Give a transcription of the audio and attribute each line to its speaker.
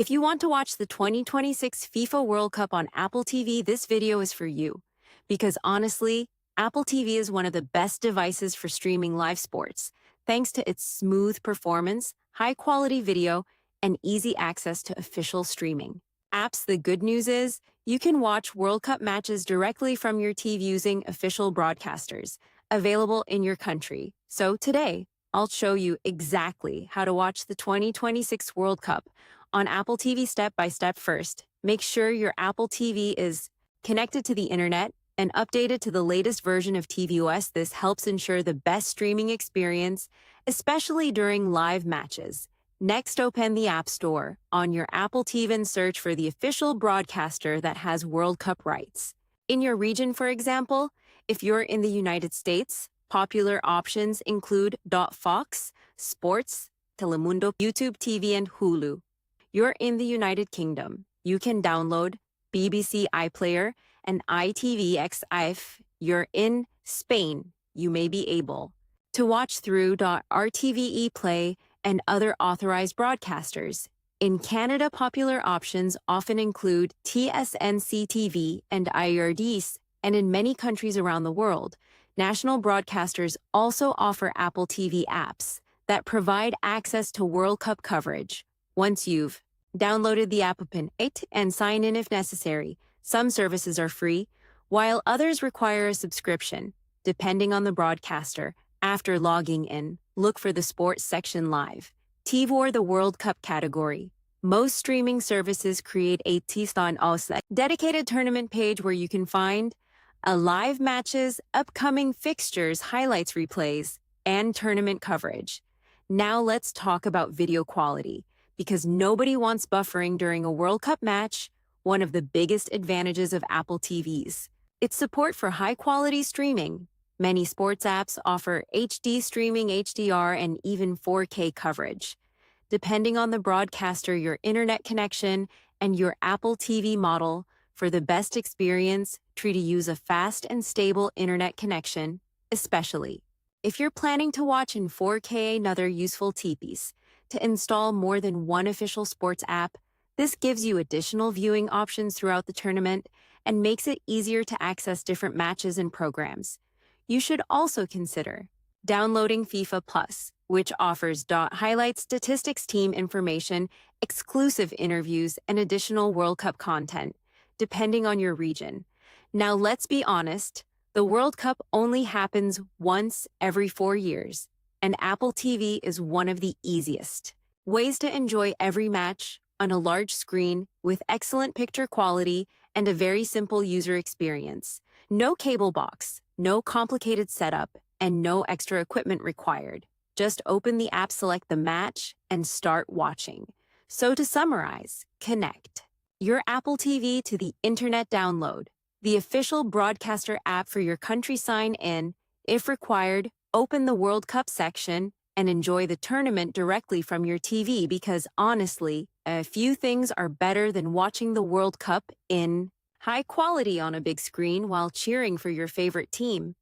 Speaker 1: If you want to watch the 2026 FIFA World Cup on Apple TV, this video is for you. Because honestly, Apple TV is one of the best devices for streaming live sports, thanks to its smooth performance, high-quality video, and easy access to official streaming apps. The good news is, you can watch World Cup matches directly from your TV using official broadcasters, available in your country. So today, I'll show you exactly how to watch the 2026 World Cup on Apple TV step by step. First, make sure your Apple TV is connected to the internet and updated to the latest version of tvOS. This helps ensure the best streaming experience, especially during live matches. Next, open the App Store on your Apple TV and search for the official broadcaster that has World Cup rights. In your region, for example, if you're in the United States, popular options include Fox, Sports, Telemundo, YouTube TV, and Hulu. You're in the United Kingdom, you can download BBC iPlayer and ITVX. If you're in Spain, you may be able to watch through RTVE Play and other authorized broadcasters. In Canada, popular options often include TSNC TV and IRDs, and in many countries around the world, national broadcasters also offer Apple TV apps that provide access to World Cup coverage. Once you've downloaded the app, open it and sign in if necessary. Some services are free, while others require a subscription, depending on the broadcaster. After logging in, look for the Sports section Live TV or the World Cup category. Most streaming services create a dedicated tournament page where you can find live matches, upcoming fixtures, highlights, replays, and tournament coverage. Now let's talk about video quality, because nobody wants buffering during a World Cup match. One of the biggest advantages of Apple TVs, its support for high-quality streaming. Many sports apps offer HD streaming, HDR, and even 4K coverage. Depending on the broadcaster, your internet connection, and your Apple TV model, for the best experience, try to use a fast and stable internet connection, especially if you're planning to watch in 4K. Another useful tip: to install more than one official sports app. This gives you additional viewing options throughout the tournament and makes it easier to access different matches and programs. You should also consider downloading FIFA Plus, which offers highlights, statistics, team information, exclusive interviews, and additional World Cup content, depending on your region. Now, let's be honest, the World Cup only happens once every 4 years, and Apple TV is one of the easiest ways to enjoy every match on a large screen with excellent picture quality and a very simple user experience. No cable box, no complicated setup, and no extra equipment required. Just open the app, select the match, and start watching. So to summarize, connect your Apple TV to the internet, download the official broadcaster app for your country, sign in. If required, open the World Cup section and enjoy the tournament directly from your TV, because honestly, a few things are better than watching the World Cup in high quality on a big screen while cheering for your favorite team.